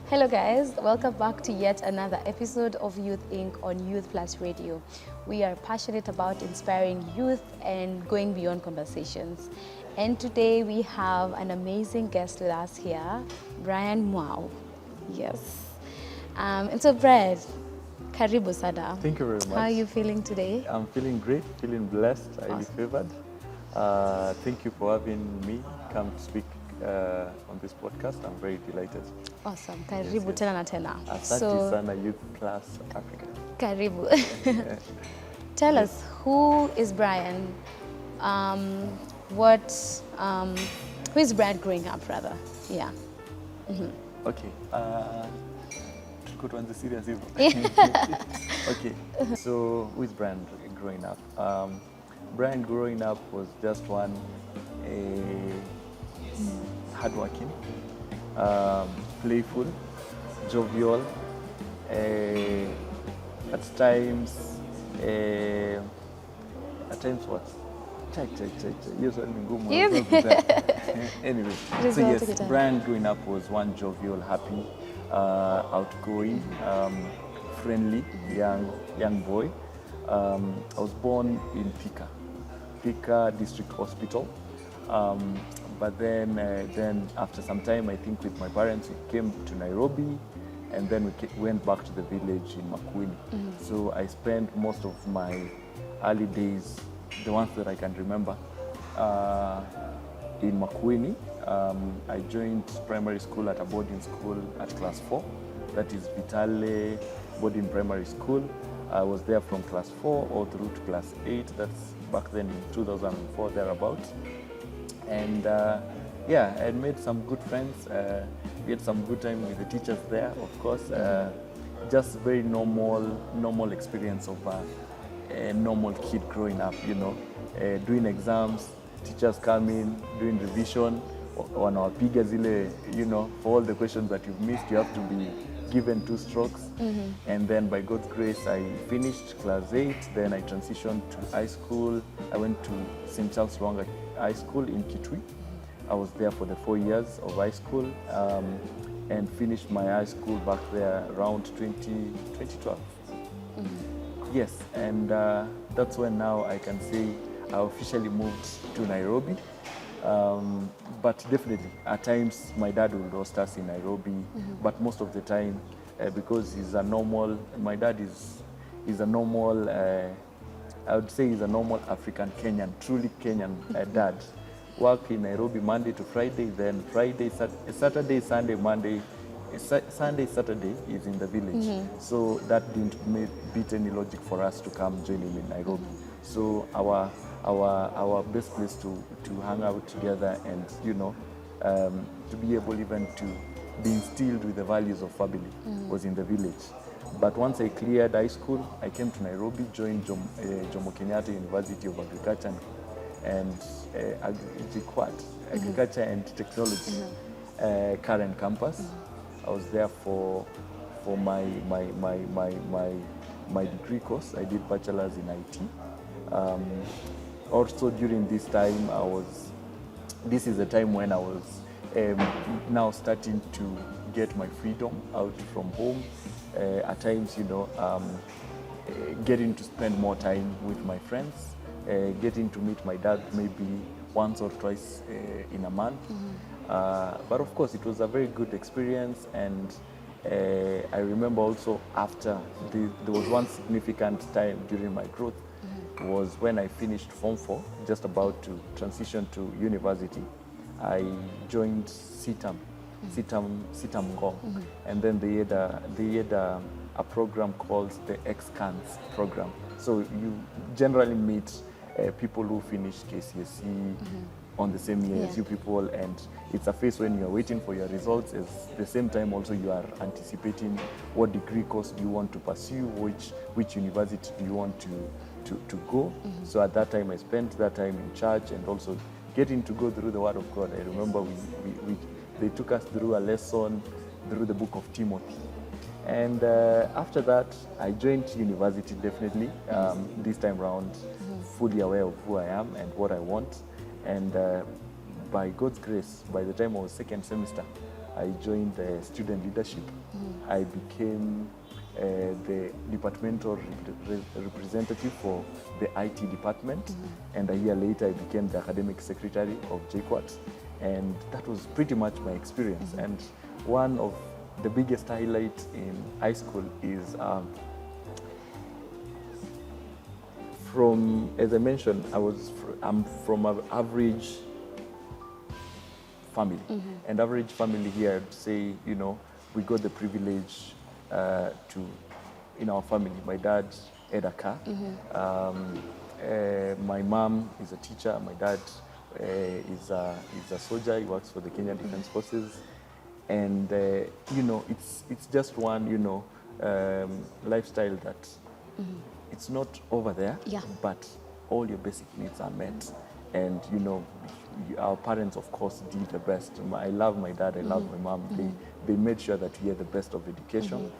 Hello guys, welcome back to yet another episode of Youth Inc. on Youth Plus Radio. We are passionate about inspiring youth and going beyond conversations. And today we have an amazing guest with us here, Brian Mwau. Yes. And so Brad, karibu sana. Thank you very much. How are you feeling today? I'm feeling great, feeling blessed, highly favored. Thank you for having me come to speak on this podcast. I'm very delighted. Awesome. Karibu tena na tena. Asante sana Youth Plus Africa. Karibu. Tell us, who is Brian? Who is Brian growing up, rather? Yeah. Okay. Go to the serious evil. Okay. So, who is Brian growing up? Brian growing up was just one hardworking, playful, jovial, at times what? Yes, anyway, so yes, Brian growing up was one jovial, happy, outgoing, friendly, young boy. I was born in Thika District Hospital. But then after some time, I think with my parents, we came to Nairobi, and then we went back to the village in Makueni. So I spent most of my early days, the ones that I can remember, in Makueni. I joined primary school at a boarding school at class 4. That is Vitale Boarding Primary School. I was there from class 4 all through to class 8. That's back then in 2004, thereabouts. And yeah, I had made some good friends. We had some good time with the teachers there, of course. Just very normal experience of a normal kid growing up, you know. Doing exams, teachers come in, doing revision, on our zile, you know, for all the questions that you've missed, you have to be given 2 strokes. And then by God's grace, I finished class 8. Then I transitioned to high school. I went to St. Charles Rwanga High School in Kitui. I was there for the 4 years of high school and finished my high school back there around 2012. Yes, and that's when now I can say I officially moved to Nairobi. But definitely, at times my dad would host us in Nairobi, but most of the time, because my dad is a normal, I would say he's a normal African Kenyan, truly Kenyan dad. Work in Nairobi Monday to Friday, then Saturday, Sunday, Monday, Sunday, Saturday is in the village. So that didn't beat any logic for us to come join him in Nairobi. So our best place to hang out together and, you know, to be able even to be instilled with the values of family was in the village. But once I cleared high school, I came to Nairobi, joined Jomo Kenyatta University of Agriculture and Agriculture and Technology, current campus. I was there for my degree course. I did bachelor's in IT. Also during this time, this is the time when I was now starting to get my freedom out from home. At times, you know, getting to spend more time with my friends, getting to meet my dad maybe once or twice in a month. But of course, it was a very good experience, and I remember also after there was one significant time during my growth was when I finished Form 4, just about to transition to university. I joined CITAM Go, and then they had a program called the X-Cans program. So you generally meet people who finish KCSE on the same year as you people, and it's a phase when you're waiting for your results. At the same time also you are anticipating what degree course do you want to pursue, which university do you want to go. So at that time I spent that time in church and also getting to go through the Word of God. I remember they took us through a lesson through the book of Timothy. And after that, I joined university definitely, this time around, fully aware of who I am and what I want. And by God's grace, by the time I was second semester, I joined student leadership. I became the departmental representative for the IT department, and a year later I became the academic secretary of JQuat, and that was pretty much my experience. And one of the biggest highlights in high school is from, as I mentioned, I'm from an average family, and average family here, I'd say, you know, we got the privilege in our family. My dad had a car. My mom is a teacher. My dad is a soldier. He works for the Kenyan Defense Forces. And, you know, it's just one, you know, lifestyle that it's not over there, but all your basic needs are met. And, you know, our parents, of course, did the best. I love my dad, I love my mom. They made sure that we had the best of education.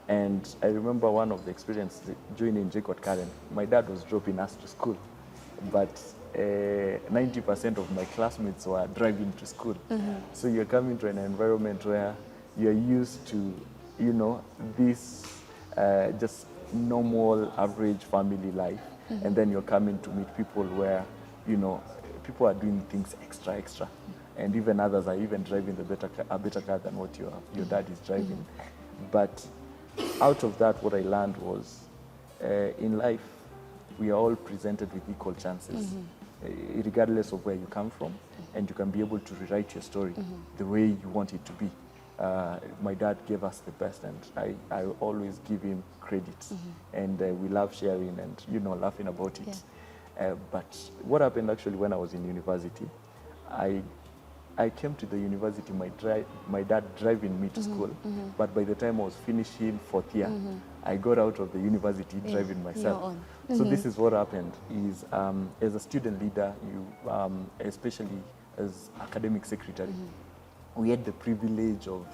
And I remember one of the experiences joining JQuat Karen, my dad was dropping us to school, but 90% of my classmates were driving to school. So you're coming to an environment where you're used to, you know, this just normal, average family life. And then you're coming to meet people where, you know, people are doing things extra. And even others are even driving a better car than what your dad is driving. But out of that, what I learned was, in life, we are all presented with equal chances, regardless of where you come from, and you can be able to rewrite your story the way you want it to be. My dad gave us the best, and I always give him credit, and we love sharing and, you know, laughing about it. But what happened actually when I was in university, I came to the university, my dad driving me to school, but by the time I was finishing 4th year, I got out of the university driving myself. So this is what happened, is as a student leader, you, especially as academic secretary, we had the privilege of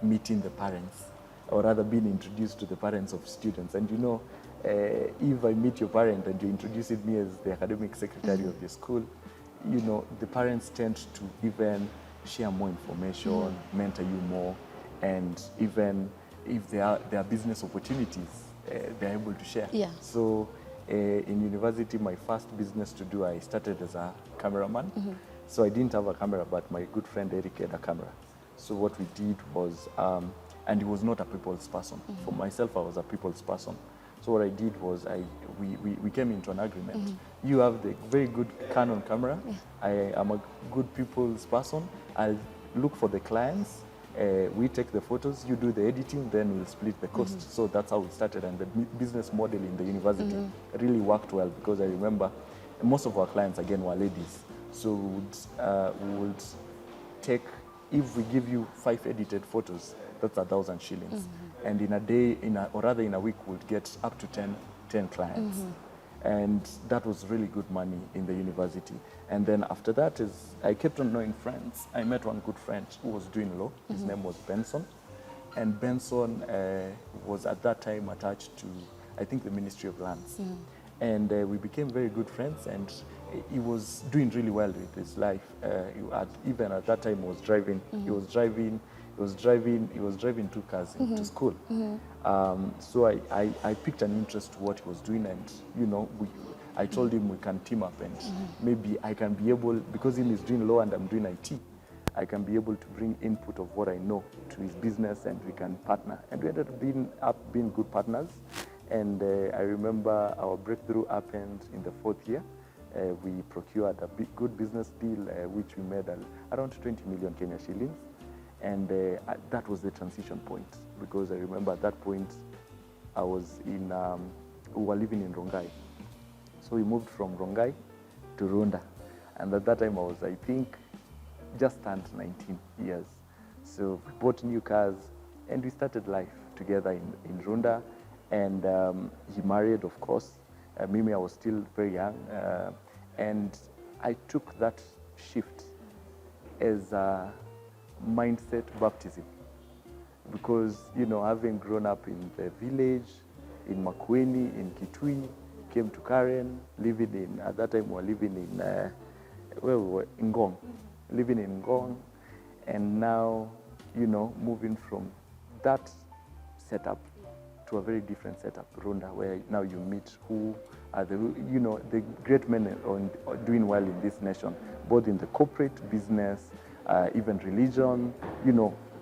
meeting the parents, or rather being introduced to the parents of students. And you know, if I meet your parent and you introduced me as the academic secretary of the school, you know, the parents tend to even share more information, mentor you more, and even if there are business opportunities, they're able to share. So in university, my first business to do, I started as a cameraman. So I didn't have a camera, but my good friend Eric had a camera. So what we did was, and he was not a people's person. For myself, I was a people's person. So what I did was we came into an agreement. You have the very good Canon camera. I am a good people's person. I'll look for the clients. We take the photos, you do the editing, then we'll split the cost. So that's how we started. And the business model in the university really worked well, because I remember most of our clients, again, were ladies. So we would take, if we give you 5 edited photos, that's 1,000 shillings. And in a day, or rather in a week, we'll get up to 10 clients. And that was really good money in the university. And then after that, I kept on knowing friends. I met one good friend who was doing law. His name was Benson. And Benson was at that time attached to, I think, the Ministry of Lands. And we became very good friends, and he was doing really well with his life. Even at that time, he was driving. He was driving 2 cars to school. So I picked an interest to what he was doing, and, you know, I told him we can team up, and maybe I can be able, because he is doing law and I'm doing IT, I can be able to bring input of what I know to his business, and we can partner. And we ended up being good partners. And I remember our breakthrough happened in the 4th year. We procured a good business deal, which we made around 20 million Kenya shillings. And that was the transition point, because I remember at that point I was we were living in Rongai. So we moved from Rongai to Runda. And at that time I was, I think, just turned 19 years. So we bought new cars and we started life together in Runda. And he married, of course. Mimi, I was still very young. And I took that shift as a mindset baptism. Because, you know, having grown up in the village, in Makueni, in Kitui, came to Karen, at that time we were living in, where we were, in Ngong. Living in Ngong. And now, moving from that setup to a very different setup, Runda, where now you meet who are the great men doing well in this nation, both in the corporate business, even religion,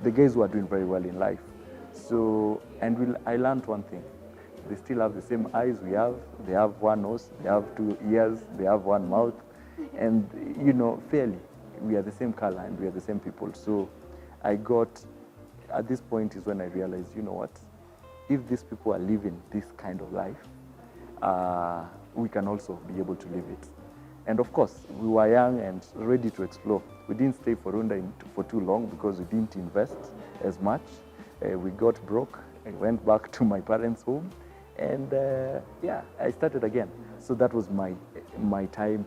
the guys who are doing very well in life. So, and I learned one thing. They still have the same eyes we have. They have one nose, they have 2 ears, they have one mouth. And, fairly, we are the same color and we are the same people. So at this point is when I realized, you know what, if these people are living this kind of life, we can also be able to live it. And of course, we were young and ready to explore. We didn't stay for Runda for too long because we didn't invest as much. We got broke. I went back to my parents' home, and I started again. So that was my time,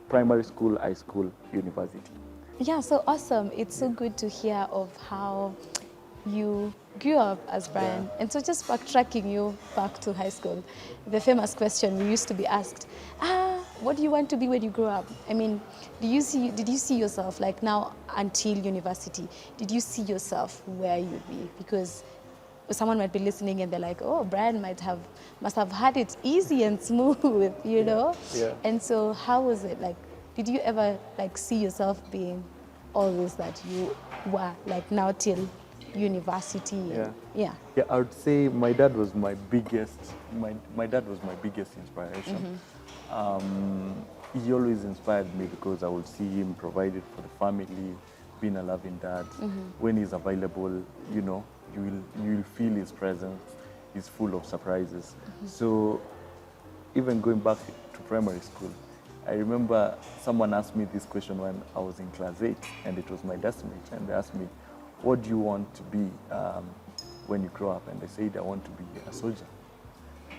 primary school, high school, university. Yeah, so awesome. It's so good to hear of how you grew up as Brian. Yeah. And so just backtracking you back to high school, the famous question we used to be asked, what do you want to be when you grow up? I mean, did you see yourself, like now until university, did you see yourself where you'd be? Because someone might be listening and they're like, oh, Brian must have had it easy and smooth, you know? Yeah. And so how was it? Like, did you ever see yourself being always that you were, like now till university? Yeah, I would say my dad was my biggest inspiration. He always inspired me because I would see him provided for the family, being a loving dad. When he's available, you will feel his presence. He's full of surprises. So even going back to primary school, I remember someone asked me this question when I was in class 8, and it was my deskmate, and they asked me, what do you want to be when you grow up? And I said, I want to be a soldier.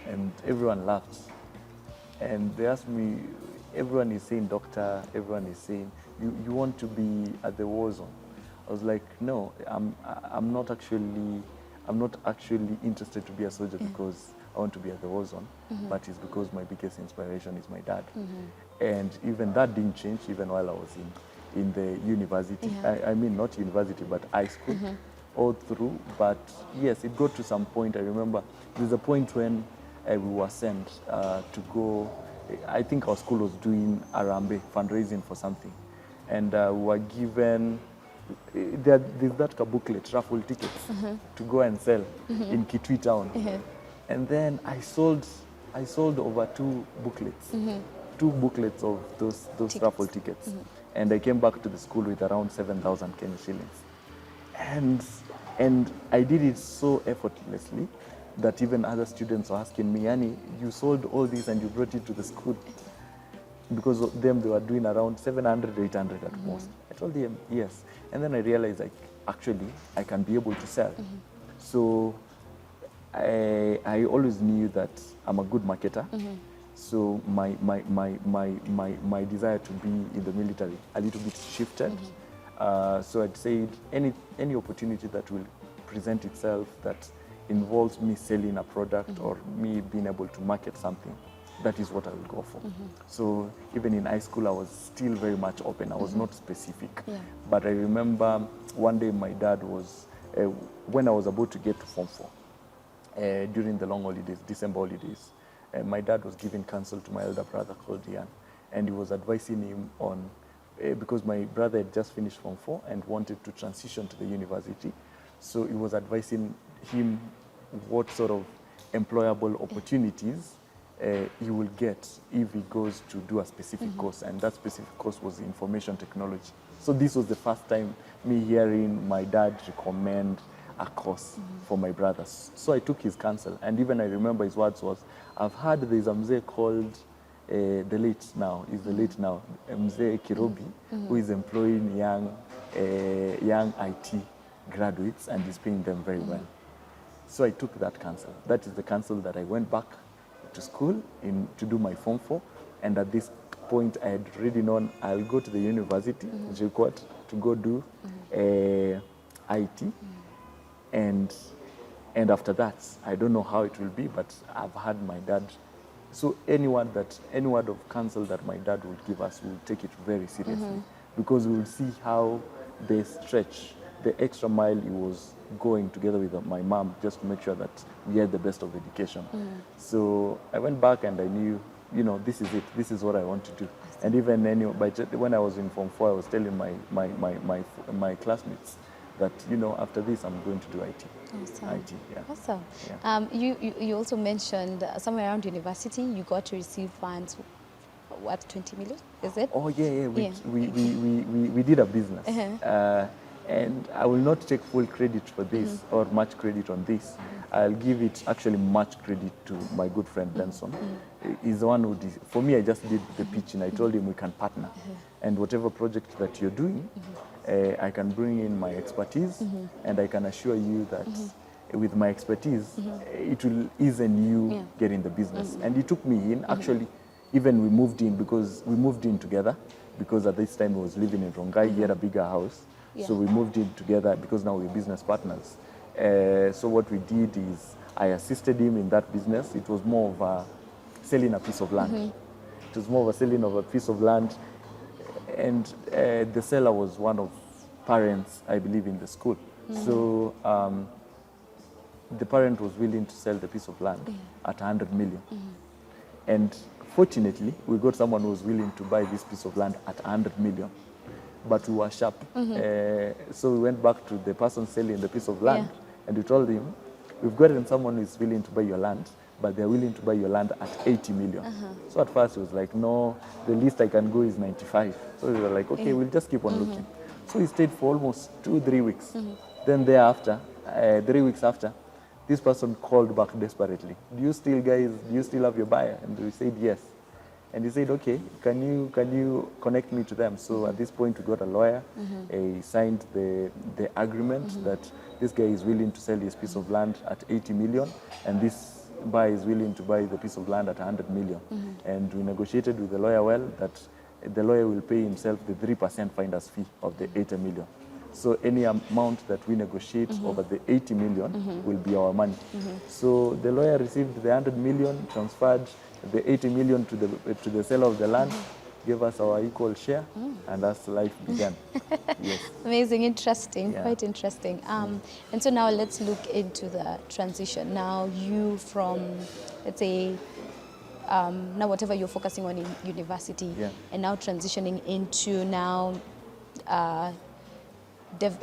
And everyone laughed. And they asked me, everyone is saying doctor, everyone is saying, you want to be at the war zone. I was like, no, I'm not actually interested to be a soldier because I want to be at the war zone, but it's because my biggest inspiration is my dad. And even that didn't change even while I was in the university. I mean, not university, but high school, all through. But yes, it got to some point. I remember there's a point when we were sent to go. I think our school was doing Arambe, fundraising for something. And we were given, there's that booklet, raffle tickets, to go and sell in Kitui town. And then I sold over 2 booklets. 2 booklets of those raffle tickets. And I came back to the school with around 7,000 Kenya shillings. And I did it so effortlessly that even other students were asking me, Yani, you sold all these and you brought it to the school. Because of them, they were doing around 700, 800 at most. I told them, yes. And then I realized, I can be able to sell. So I always knew that I'm a good marketer. So my desire to be in the military a little bit shifted. So I'd say any opportunity that will present itself that involves me selling a product or me being able to market something, that is what I will go for. So even in high school, I was still very much open. I was not specific. But I remember one day my dad was, when I was about to get to Form 4, during the long holidays, December holidays, my dad was giving counsel to my elder brother called Ian, and he was advising him on, because my brother had just finished Form 4 and wanted to transition to the university, so he was advising him what sort of employable opportunities he will get if he goes to do a specific course, and that specific course was information technology. So this was the first time me hearing my dad recommend a course for my brothers. So I took his counsel, and even I remember his words was, I've heard there's a mzee called the late now, Mzee Kirobi, who is employing young IT graduates and is paying them very well. So I took that counsel. That is the counsel that I went back to school to do my Form 4, and at this point I had already known I'll go to the university, JKUAT, to go do IT, and after that, I don't know how it will be, but I've had my dad. So any word of counsel that my dad would give us, we'll take it very seriously, because we will see how they stretch the extra mile he was going together with my mom just to make sure that we had the best of education. So I went back and I knew, you know, this is it. This is what I want to do. And even when I was in Form 4, I was telling my classmates that, you know, after this, I'm going to do IT. Awesome. IT, yeah. Awesome. Yeah. You also mentioned somewhere around university, you got to receive funds, what, 20 million, is it? Oh, yeah. We did a business. And I will not take full credit for this or much credit on this. I'll give it actually much credit to my good friend Benson. He's the one who did, for me, I just did the pitch and I told him we can partner. And whatever project that you're doing, I can bring in my expertise and I can assure you that with my expertise, it will ease you getting the business. And he took me in, actually, even we moved in together because at this time he was living in Rongai, he had a bigger house. So we moved in together because now we're business partners. So what we did is I assisted him in that business. It was more of selling a piece of land. It was more of a selling of a piece of land. And the seller was one of parents, I believe, in the school. So the parent was willing to sell the piece of land at 100 million. And fortunately, we got someone who was willing to buy this piece of land at 100 million. But we were sharp. So we went back to the person selling the piece of land and we told him, we've gotten someone who is willing to buy your land, but they're willing to buy your land at 80 million. So at first he was like, no, the least I can go is 95. So we were like, okay, we'll just keep on looking. So he stayed for almost 2-3 weeks. Then thereafter, 3 weeks after, this person called back desperately. Do you still have your buyer? And we said yes. And he said, okay, can you connect me to them? So at this point, we got a lawyer. He signed the agreement that this guy is willing to sell his piece of land at 80 million, and this buyer is willing to buy the piece of land at 100 million. And we negotiated with the lawyer well that the lawyer will pay himself the 3% finder's fee of the 80 million. So any amount that we negotiate over the 80 million will be our money. So the lawyer received the 100 million, transferred the 80 million to the seller of the land, gave us our equal share, and that's life began. Yes. Amazing, interesting, quite interesting. And so now let's look into the transition. Now you from, let's say, now whatever you're focusing on in university, and now transitioning into now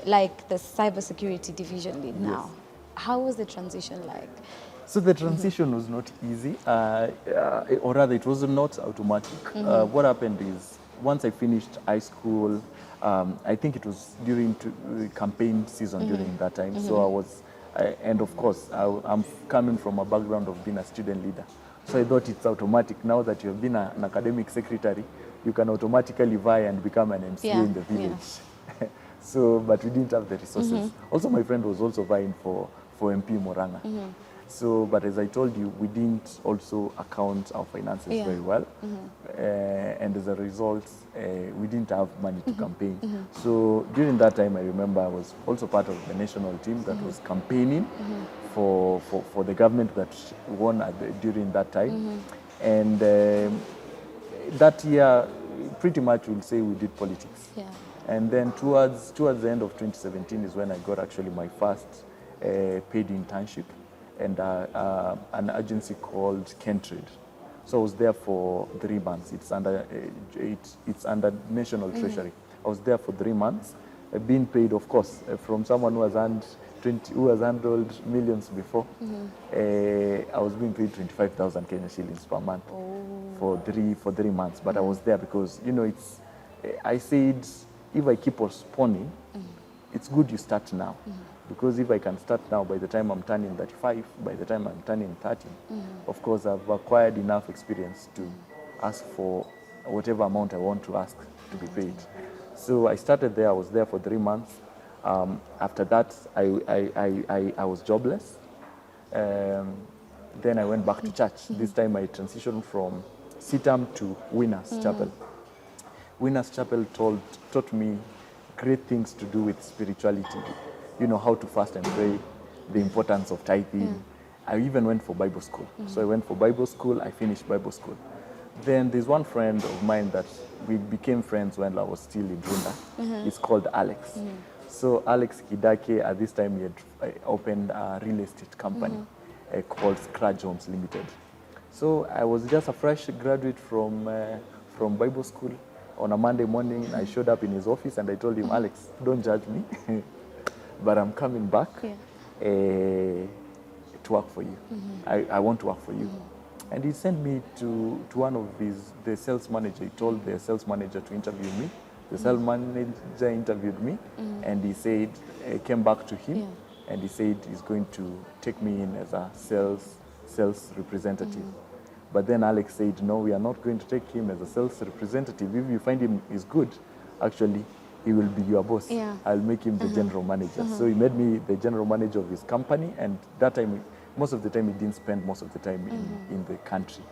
like the cybersecurity division lead now. How was the transition like? So the transition was not easy, or rather it was not automatic. What happened is, once I finished high school, I think it was during campaign season during that time. So and of course, I'm coming from a background of being a student leader. So I thought it's automatic. Now that you have been an academic secretary, you can automatically vie and become an MCA in the village. So, but we didn't have the resources. Also, my friend was also vying for MP Moranga. So, but as I told you, we didn't also account our finances very well. And as a result, we didn't have money to campaign. So during that time, I remember I was also part of the national team that was campaigning for the government that won during that time. And that year, pretty much we'll say we did politics. And then towards the end of 2017 is when I got actually my first paid internship, and an agency called Kentrade. So I was there for 3 months. It's under National Treasury. I was there for 3 months, being paid, of course, from someone who has handled millions before. I was being paid 25,000 Kenya shillings per month for 3 months. But I was there because, you know, I said, if I keep postponing, it's good you start now. Because if I can start now, by the time I'm turning 35, by the time I'm turning 30, of course, I've acquired enough experience to ask for whatever amount I want to ask to be paid. So I started there. I was there for 3 months. After that, I was jobless. Then I went back to church. This time I transitioned from CITAM to Winners Chapel. Winners Chapel taught me great things to do with spirituality. You know, how to fast and pray, the importance of tithing. I even went for Bible school. So I went for Bible school, I finished Bible school. Then there's one friend of mine that we became friends when I was still in Runda. He's called Alex. So Alex Kidake, at this time, he had opened a real estate company called Scratch Homes Limited. So I was just a fresh graduate from Bible school. On a Monday morning, I showed up in his office and I told him, Alex, don't judge me, but I'm coming back to work for you. I want to work for you. And he sent me to one of the sales manager. He told the sales manager to interview me. The sales manager interviewed me, and he said, came back to him, and he said he's going to take me in as a sales representative. But then Alex said, no, we are not going to take him as a sales representative. If you find him is good, actually, he will be your boss. I'll make him the general manager. So he made me the general manager of his company, and that time, most of the time, he didn't spend most of the time in the country.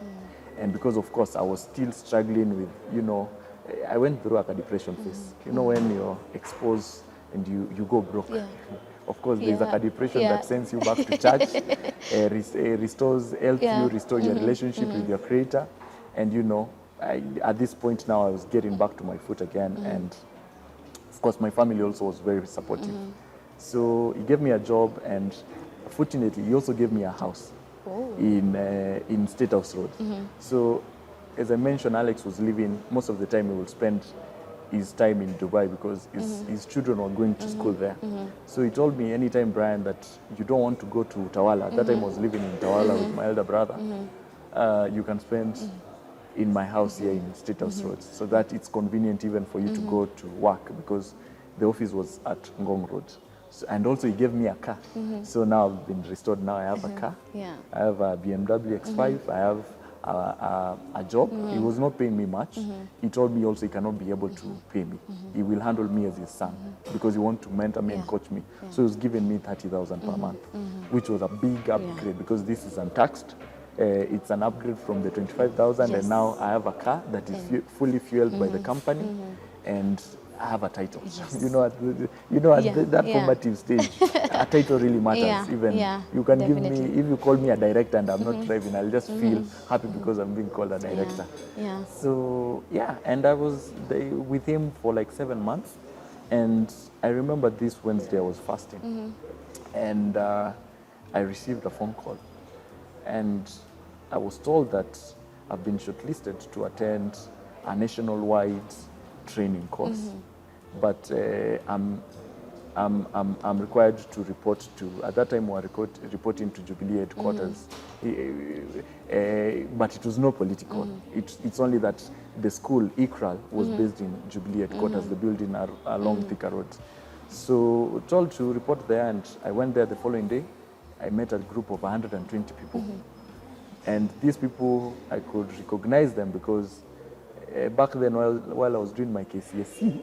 And because, of course, I was still struggling with, you know, I went through a depression phase. You know, when you're exposed and you go broke. Of course, there's a depression that sends you back to church, restores health, you restore your relationship with your creator. And, you know, at this point now, I was getting back to my foot again. And, of course, my family also was very supportive. So he gave me a job, and fortunately, he also gave me a house in State House Road. So, as I mentioned, Alex was living, most of the time he would spend his time in Dubai because his children were going to school there. So he told me anytime, Brian, that you don't want to go to Tawala. At that time I was living in Tawala with my elder brother. You can spend in my house here in State House Road, so that it's convenient even for you to go to work, because the office was at Ngong Road. So, and also he gave me a car. So now I've been restored. Now I have a car. I have a BMW X5. I have a job. He was not paying me much. He told me also he cannot be able to pay me. He will handle me as his son because he wants to mentor me and coach me. So he was giving me 30,000 per month, which was a big upgrade because this is untaxed. It's an upgrade from the 25,000, and now I have a car that is fully fueled by the company, and I have a title. You know, at that formative stage, a title really matters. Even you can give me, if you call me a director and I'm not driving, I'll just feel happy because I'm being called a director. So and I was with him for like 7 months, and I remember this Wednesday I was fasting, and I received a phone call, and I was told that I've been shortlisted to attend a nationwide training course, but I'm required to report to, at that time we were reporting to Jubilee headquarters, but it was no political. It's only that the school, ICRAL, was based in Jubilee headquarters, the building along Thika Road. So told to report there, and I went there the following day. I met a group of 120 people. And these people, I could recognize them because back then, while I was doing my KCSE,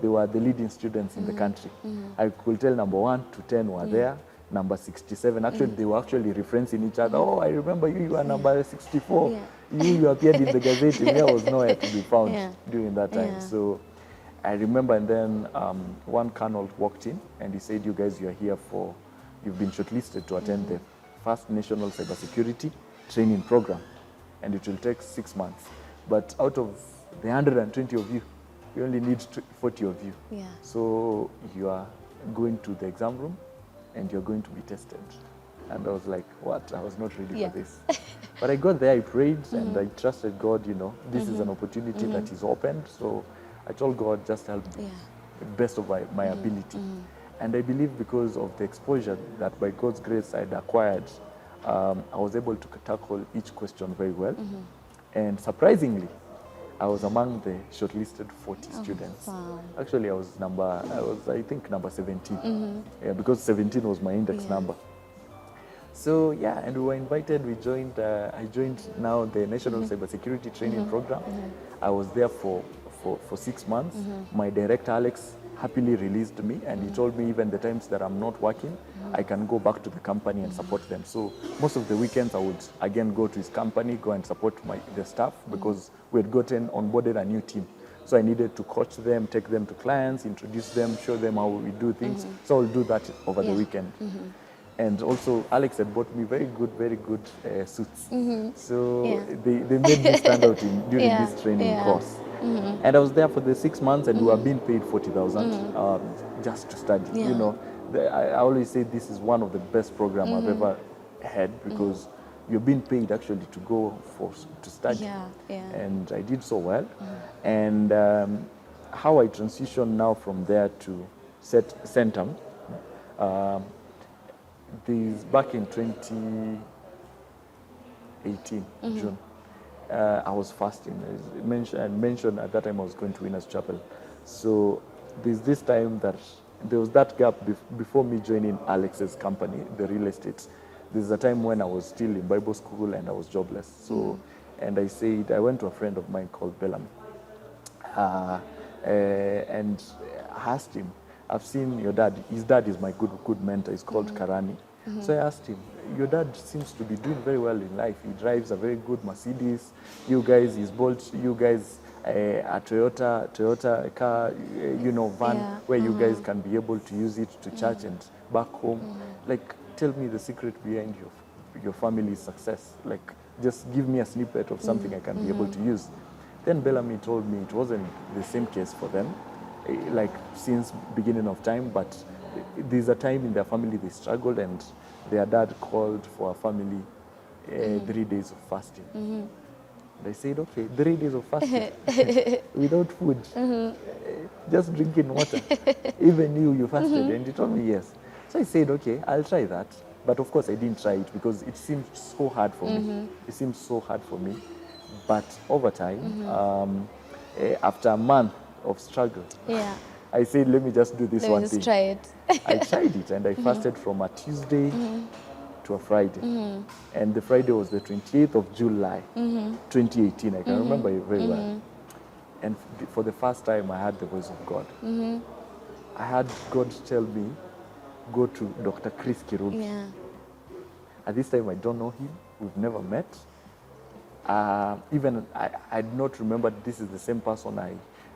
they were the leading students in the country. I could tell number 1 to 10 were there, number 67. Actually, they were actually referencing each other. Oh, I remember you are number 64. You appeared in the Gazette. Me, I was nowhere to be found during that time. So I remember, and then one colonel walked in and he said, you guys, you've been shortlisted to attend the first national cybersecurity training program, and it will take 6 months. But out of the 120 of you, we only need 40 of you. So you are going to the exam room and you're going to be tested. And I was like, what? I was not ready for this. But I got there, I prayed, and I trusted God, you know, this is an opportunity that is opened. So I told God, just help me, best of my ability. And I believe because of the exposure that by God's grace I'd acquired, I was able to tackle each question very well. And surprisingly, I was among the shortlisted 40 students. Wow. Actually, I think number 17. Because 17 was my index number. So and we were invited. I joined now the National Cybersecurity Training Program. I was there for 6 months. My director, Alex, happily released me, and he told me even the times that I'm not working, I can go back to the company and support them. So most of the weekends I would again go to his company, go and support the staff, because we had onboarded a new team. So I needed to coach them, take them to clients, introduce them, show them how we do things. So I'll do that over the weekend. And also Alex had bought me very good suits. So they made me stand out during this training course. And I was there for the 6 months, and we were being paid 40,000 just to study. Yeah. You know, I always say this is one of the best programs I've ever had, because you're being paid actually to go to study. Yeah, yeah. And I did so well. And how I transitioned now from there to Centum, back in 2018, June, I was fasting. I mentioned at that time I was going to Winners Chapel. So there's this time that there was that gap before me joining Alex's company, the real estate. There's a time when I was still in Bible school and I was jobless. So, and I went to a friend of mine called Bellamy. And I asked him, I've seen your dad. His dad is my good mentor. He's called Karani. So I asked him, your dad seems to be doing very well in life. He drives a very good Mercedes. You guys, he's bought you guys a Toyota car, van, where you guys can be able to use it to church and back home. Like, tell me the secret behind your family's success. Like, just give me a snippet of something I can be able to use. Then Bellamy told me it wasn't the same case for them, like since beginning of time, but there's a time in their family they struggled, and their dad called for a family 3 days of fasting. They said, okay, 3 days of fasting without food, just drinking water. Even you fasted, and he told me yes. So I said, okay, I'll try that. But of course I didn't try it because it seemed so hard for me. It seemed so hard for me. But over time, after a month of struggle, I said, let me just do this one thing. Try it. I tried it, and I fasted from a Tuesday to a Friday. And the Friday was the 28th of July, 2018. I can remember it very well. And for the first time, I heard the voice of God. I had God tell me, go to Dr. Chris Kirubi. At this time, I don't know him. We've never met. Even I do not remember this is the same person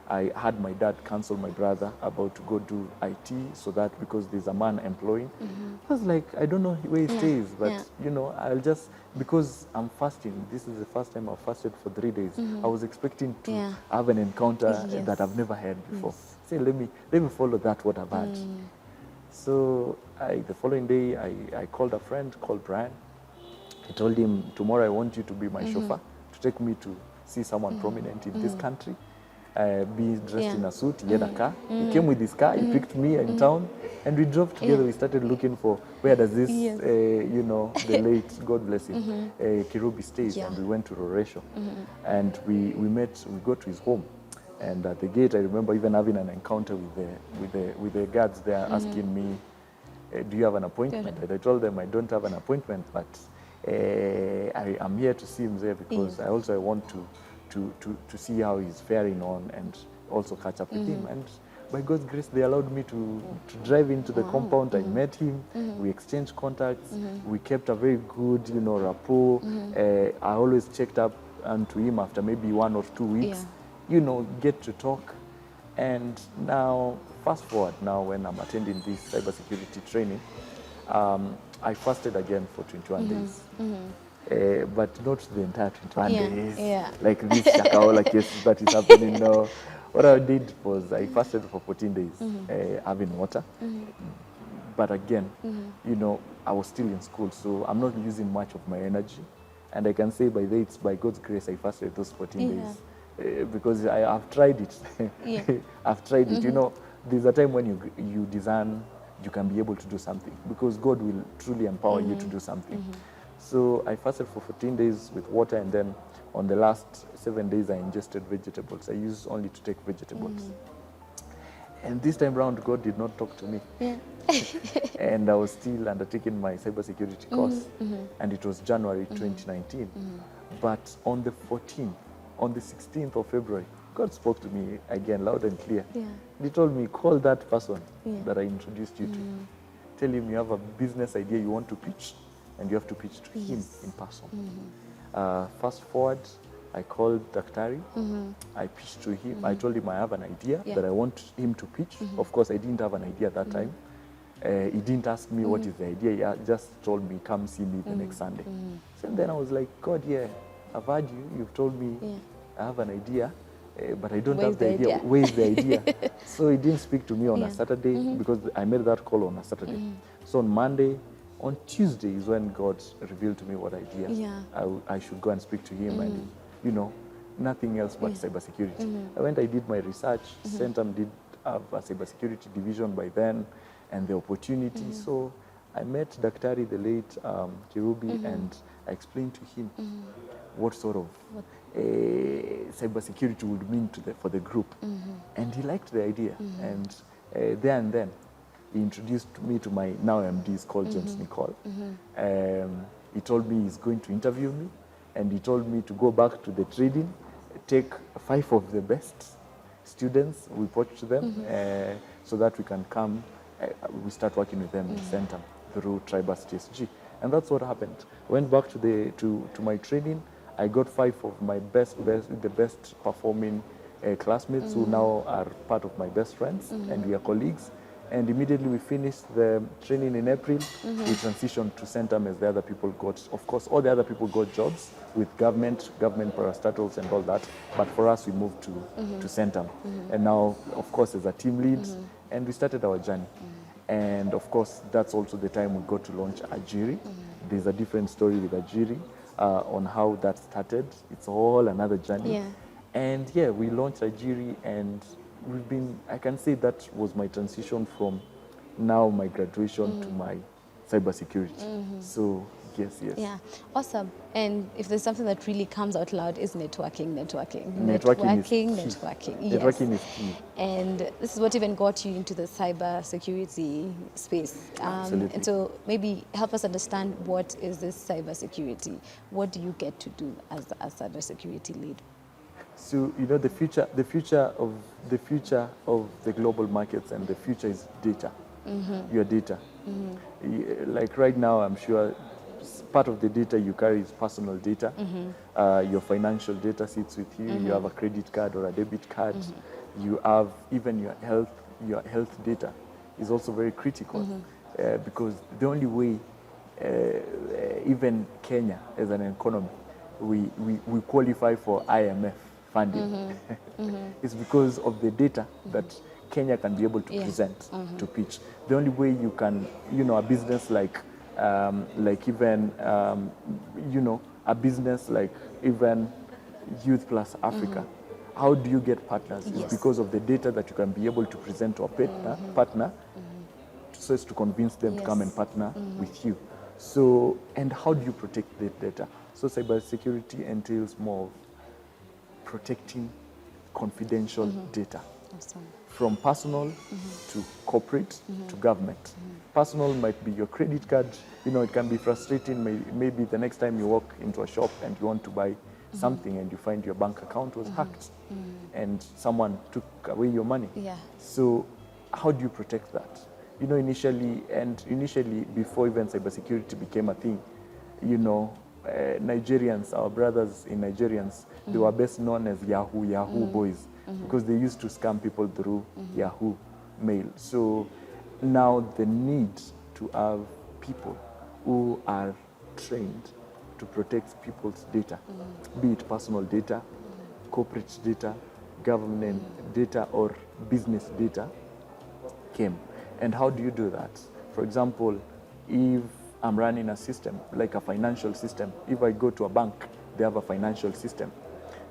I had my dad cancel my brother about to go do IT, so that because there's a man employing. I was like, I don't know where he stays, but I'll just, because I'm fasting, this is the first time I've fasted for 3 days. I was expecting to have an encounter that I've never had before. Say, let me follow that what I've had. So the following day, I called a friend called Brian. I told him, tomorrow I want you to be my chauffeur, to take me to see someone prominent in this country. Be dressed in a suit. He had a car. He came with his car. He picked me in town, and we drove together. We started looking for where does this, the late, God bless him, Kirubi stays. And we went to Roresho, and we got to his home. And at the gate, I remember even having an encounter with the guards there, asking me, do you have an appointment? And I told them I don't have an appointment, but I am here to see him there because I want to see how he's faring on and also catch up with him. And by God's grace, they allowed me to drive into the compound. I met him. We exchanged contacts. We kept a very good, rapport. I always checked up to him after maybe 1 or 2 weeks, get to talk. And now, fast forward now when I'm attending this cybersecurity training, I fasted again for 21 days. But not the entire 21 days, like this Shakaola case that is happening now. What I did was I fasted for 14 days, having water. But again, I was still in school, so I'm not using much of my energy. And I can say by God's grace, I fasted those 14 days because I've tried it. I've tried it. There's a time when you discern you can be able to do something because God will truly empower you to do something. So I fasted for 14 days with water, and then on the last 7 days I ingested vegetables. I used only to take vegetables. And this time around, God did not talk to me. And I was still undertaking my cybersecurity course, and it was January 2019. But on the 16th of February, God spoke to me again, loud and clear. He told me, call that person that I introduced you to. Tell him you have a business idea you want to pitch, and you have to pitch to him in person. Fast forward, I called Daktari. I pitched to him. I told him I have an idea that I want him to pitch. Of course, I didn't have an idea at that time. He didn't ask me what is the idea. He just told me, come see me the next Sunday. So then I was like, God, I've heard you. You've told me I have an idea. but I don't Where's have the the idea. idea? Where is the idea? So he didn't speak to me on Yeah. a Saturday because I made that call on a Saturday. So on Monday, on Tuesday is when God revealed to me what idea Yeah. I should go and speak to him and, you know, nothing else but cybersecurity. I went, I did my research. Centum did have a cybersecurity division by then and the opportunity. So I met Daktari, the late Kirubi, and I explained to him what sort of cybersecurity would mean to for the group. And he liked the idea. And there and then, he introduced me to my now MD, is called James Nicole. He told me he's going to interview me, and he told me to go back to the trading, take 5 of the best students, we poach them, so that we can come, we start working with them in Centum through Tribus TSG. And that's what happened. Went back to my training. I got 5 of my the best performing classmates who now are part of my best friends, and we are colleagues. And immediately we finished the training in April, we transitioned to Centum as the other people got, of course, all the other people got jobs with government parastatals and all that. But for us, we moved to Centum. And now, of course, as a team lead, and we started our journey. And of course, that's also the time we got to launch Ajiry. There's a different story with Ajiry on how that started. It's all another journey. Yeah. And yeah, we launched Ajiry, and we've been, I can say that was my transition from now my graduation to my cybersecurity. So yes. Yeah, awesome. And if there's something that really comes out loud, is networking. Networking is key. Yes. Networking is key. And this is what even got you into the cybersecurity space. Absolutely. And so maybe help us understand, what is this cybersecurity? What do you get to do as a cybersecurity lead? So you know, the future of the global markets, and the future is data. Your data. Like right now, I'm sure part of the data you carry is personal data. Your financial data sits with you. You have a credit card or a debit card. You have even your health data is also very critical, because the only way even Kenya as an economy we qualify for IMF funding is because of the data that Kenya can be able to present, to pitch. The only way you can, you know, a business like even you know, a business like even Youth Plus Africa, how do you get partners? It's because of the data that you can be able to present to a partner, so as to convince them to come and partner with you. So, and how do you protect the data? So cybersecurity entails more of protecting confidential data. Awesome. From personal to corporate to government. Personal might be your credit card. You know, it can be frustrating. Maybe the next time you walk into a shop and you want to buy something and you find your bank account was hacked and someone took away your money. Yeah. So how do you protect that? You know, initially, before even cybersecurity became a thing, you know, Nigerians, our brothers in Nigerians, they were best known as Yahoo boys, because they used to scam people through Yahoo mail. So now the need to have people who are trained to protect people's data, be it personal data, corporate data, government data, or business data, came. And how do you do that? For example, if I'm running a system, like a financial system, if I go to a bank, they have a financial system.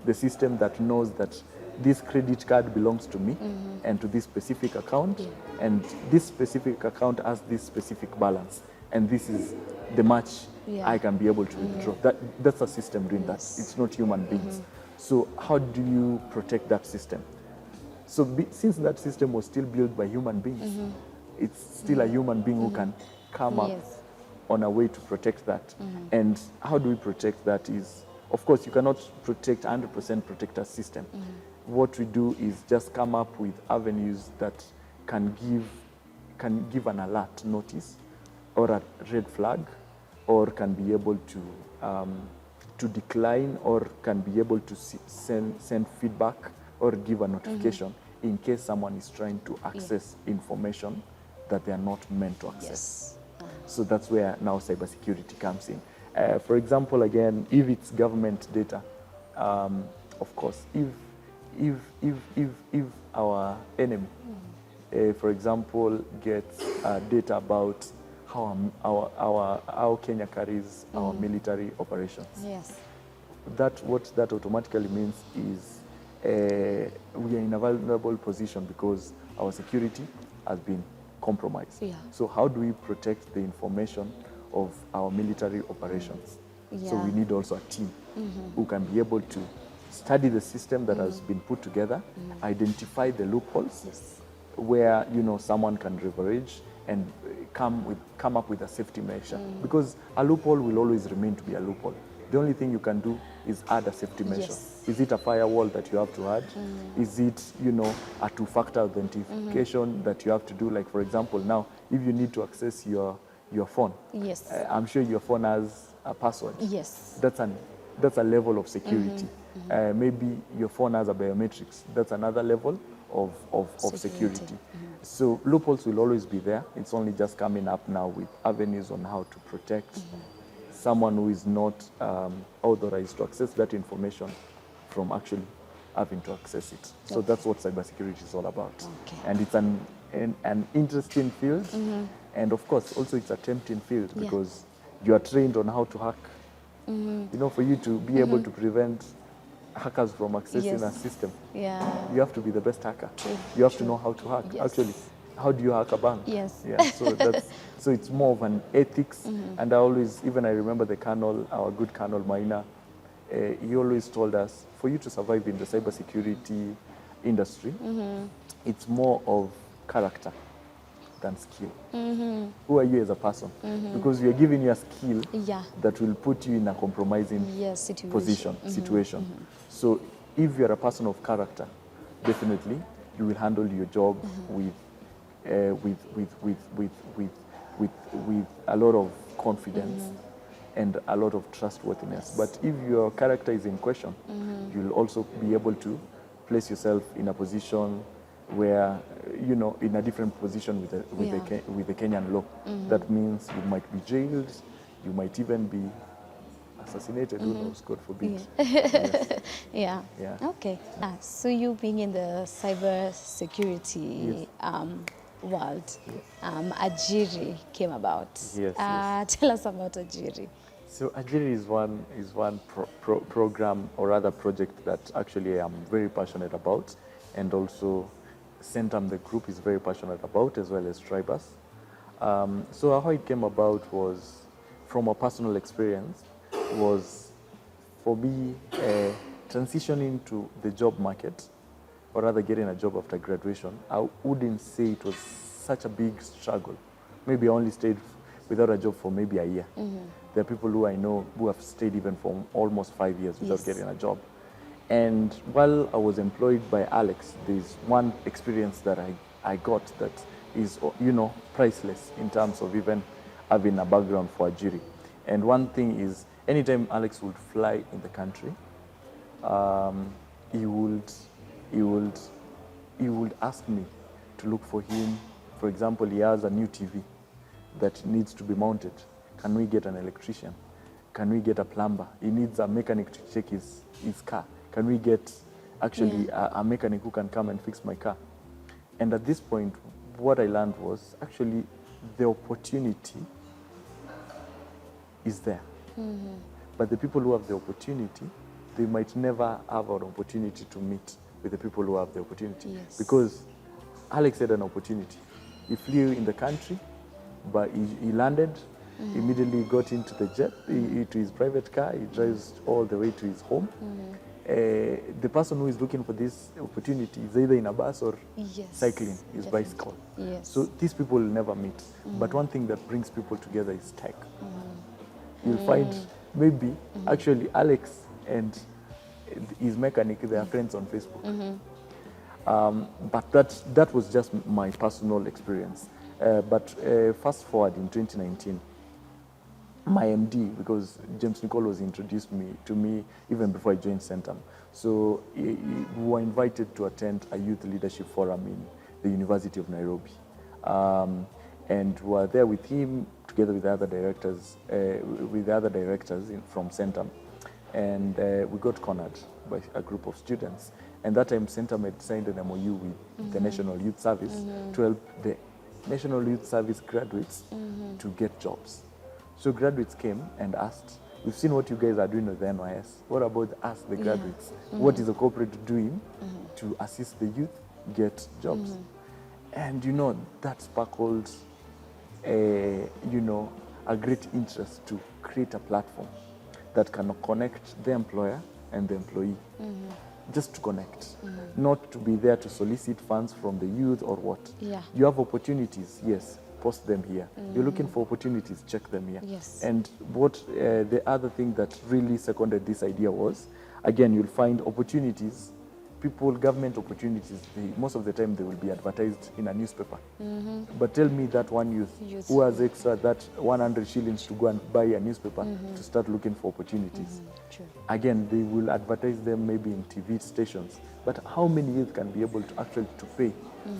The system that knows that this credit card belongs to me and to this specific account, and this specific account has this specific balance, and this is the match I can be able to withdraw. That's a system doing that. It's not human beings. So how do you protect that system? So since that system was still built by human beings, it's still a human being who can come up on a way to protect that. And how do we protect that is, of course, you cannot protect 100% protect a system. What we do is just come up with avenues that can give an alert notice or a red flag, or can be able to decline, or can be able to send feedback or give a notification in case someone is trying to access information that they are not meant to access. So that's where now cybersecurity comes in. For example, again, if it's government data, of course, if our enemy, for example, gets data about how Kenya carries our military operations, Yes. what that automatically means is we are in a vulnerable position because our security has been compromised. Yeah. So how do we protect the information of our military operations? So Yeah. we need also a team who can be able to study the system that has been put together, identify the loopholes Yes. where someone can leverage and come up with a safety measure. Because a loophole will always remain to be a loophole. The only thing you can do is add a safety measure. Yes. Is it a firewall that you have to add? Is it, a two-factor authentication that you have to do? Like, for example, now, if you need to access your phone, Yes. I'm sure your phone has a password. Yes. That's a level of security. Maybe your phone has a biometrics. That's another level of security. So loopholes will always be there. It's only just coming up now with avenues on how to protect someone who is not authorized to access that information from actually having to access it. So that's what cybersecurity is all about. Okay. And it's an interesting field. And of course, also it's a tempting field because you are trained on how to hack. For you to be able to prevent hackers from accessing a system, you have to be the best hacker. You have to know how to hack. Yes. Actually, how do you hack a bank? Yes. Yeah. So it's more of an ethics. And I remember the colonel, our good Colonel Maina, he always told us, for you to survive in the cybersecurity industry, it's more of character than skill. Who are you as a person? Because we are giving you a skill that will put you in a compromising situation. So if you are a person of character, definitely you will handle your job with a lot of confidence and a lot of trustworthiness. But if your character is in question, you'll also be able to place yourself in a position where, in a different position with the Kenyan law. That means you might be jailed, you might even be assassinated, who knows, God forbid. Yeah. Okay. So you being in the cybersecurity world, Ajiry came about. Yes. Tell us about Ajiry. So Ajiry is one program or rather project that actually I'm very passionate about, and also Centam, the group, is very passionate about, as well as Tribus. So how it came about was from a personal experience, was for me transitioning to the job market, or rather getting a job after graduation. I wouldn't say it was such a big struggle. Maybe I only stayed without a job for maybe a year. There are people who I know who have stayed even for almost 5 years without getting a job. And while I was employed by Alex, there's one experience that I got that is, priceless in terms of even having a background for Ajiry. And one thing is, anytime Alex would fly in the country, he would ask me to look for him. For example, he has a new TV that needs to be mounted. Can we get an electrician? Can we get a plumber? He needs a mechanic to check his car. Can we get a mechanic who can come and fix my car? And at this point, what I learned was actually the opportunity is there. But the people who have the opportunity, they might never have an opportunity to meet with the people who have the opportunity. Yes. Because Alex had an opportunity. He flew in the country, but he landed, immediately got into the jet, to his private car, he drives all the way to his home. The person who is looking for this opportunity is either in a bus or cycling his bicycle. Yes. So these people will never meet. But one thing that brings people together is tech. You'll find maybe actually Alex and his mechanic, they are friends on Facebook. But that was just my personal experience. But fast forward in 2019, my MD, because James Nicole was introduced to me even before I joined Centam. So we were invited to attend a youth leadership forum in the University of Nairobi. And we were there with him together with the other directors, from Centam. And we got cornered by a group of students. And that time, Centamed signed an MOU with the National Youth Service to help the National Youth Service graduates to get jobs. So graduates came and asked, we've seen what you guys are doing with the NYS. What about us, the graduates? What is the corporate doing to assist the youth get jobs? And, you know, that sparkled, a great interest to create a platform that can connect the employer and the employee. Just to connect, not to be there to solicit funds from the youth or what. Yeah. You have opportunities, yes, post them here. You're looking for opportunities, check them here. Yes. And what the other thing that really seconded this idea was, again, you'll find opportunities, government opportunities, most of the time they will be advertised in a newspaper. But tell me that one youth who has extra that 100 shillings to go and buy a newspaper to start looking for opportunities. True. Again, they will advertise them maybe in TV stations, but how many youth can be able to actually to pay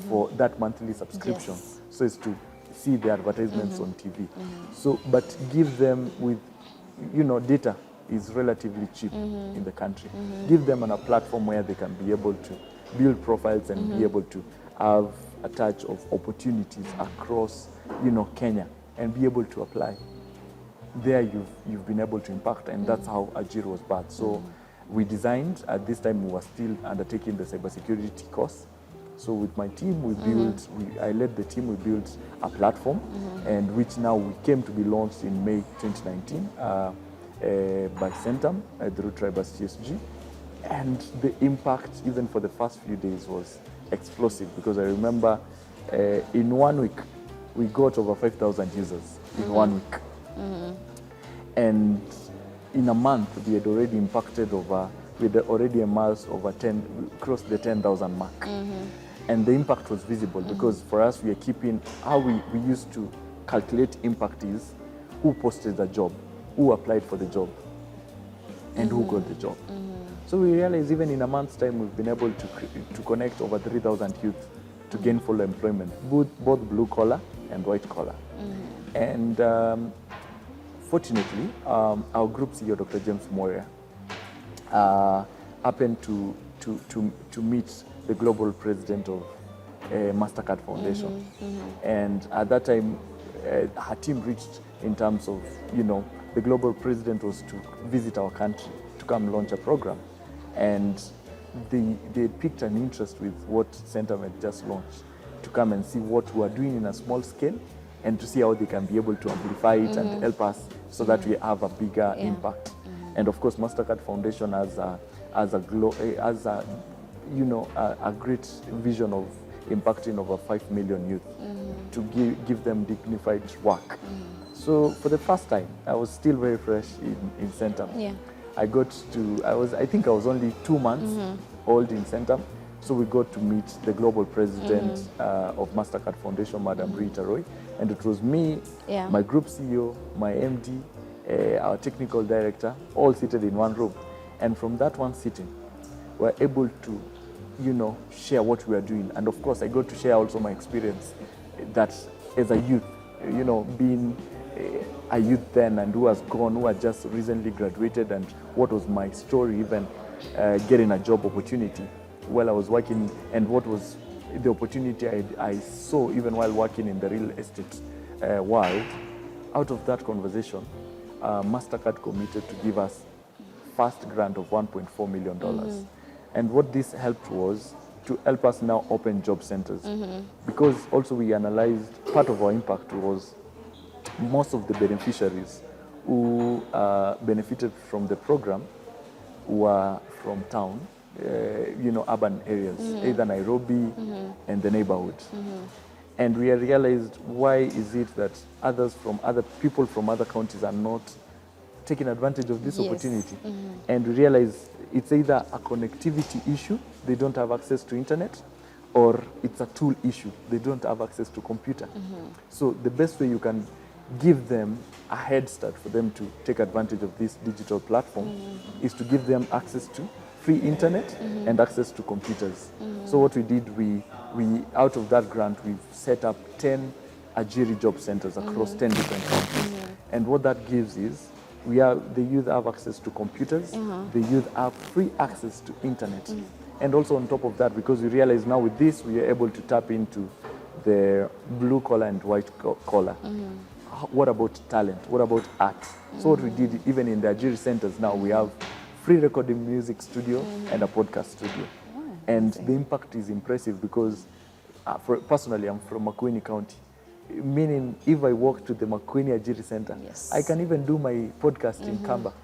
for that monthly subscription so as to see the advertisements on TV? So, but give them with, data is relatively cheap in the country. Give them on a platform where they can be able to build profiles and be able to have a touch of opportunities across, Kenya and be able to apply. There you've been able to impact, and that's how Ajira was birthed. So we designed, at this time we were still undertaking the cybersecurity course. So with my team, I led the team, we built a platform, and which now we came to be launched in May 2019 by Centam through Tribus TSG. And the impact, even for the first few days, was explosive, because I remember in 1 week, we got over 5,000 users in 1 week. And in a month, we had already impacted we had already amassed crossed the 10,000 mark. And the impact was visible, because for us, we are keeping, how we used to calculate impact is who posted the job, who applied for the job, and who got the job. So we realized even in a month's time, we've been able to connect over 3,000 youth to gainful employment, both blue collar and white collar. And fortunately, our group CEO, Dr. James Moria, happened to meet the global president of MasterCard Foundation. And at that time, her team reached in terms of, the global president was to visit our country to come launch a program. And they picked an interest with what Centam had just launched, to come and see what we are doing in a small scale and to see how they can be able to amplify it and help us so that we have a bigger impact. And of course, MasterCard Foundation has a great vision of impacting over 5 million youth to give them dignified work. So for the first time, I was still very fresh in Centam. I think I was only 2 months old in Centam. So we got to meet the global president of MasterCard Foundation, Madam Rita Roy. And it was me, my group CEO, my MD, our technical director, all seated in one room. And from that one sitting, we were able to, share what we are doing. And of course, I got to share also my experience that as a youth, being a youth then and who had just recently graduated, and what was my story even getting a job opportunity while I was working, and what was the opportunity I saw even while working in the real estate world. Out of that conversation, MasterCard committed to give us first grant of $1.4 million. And what this helped was to help us now open job centers. Because also we analyzed, part of our impact was most of the beneficiaries who benefited from the program were from town, urban areas, either Nairobi and the neighborhood. And we realized, why is it that people from other counties are not taking advantage of this opportunity? And we realized it's either a connectivity issue, they don't have access to internet, or it's a tool issue, they don't have access to computer. So the best way you can give them a head start for them to take advantage of this digital platform is to give them access to free internet and access to computers. So what we did, we out of that grant, we've set up 10 Ajiry job centers across 10 different countries. And what that gives is, the youth have access to computers, the youth have free access to internet, And also on top of that, because we realize now with this, we are able to tap into the blue collar and white collar. What about talent? What about art? So what we did, even in the Ajiry centers now, we have free recording music studio and a podcast studio. And the impact is impressive because personally, I'm from Makueni County. Meaning, if I walk to the Makueni Ajiry Center, I can even do my podcast in Kamba.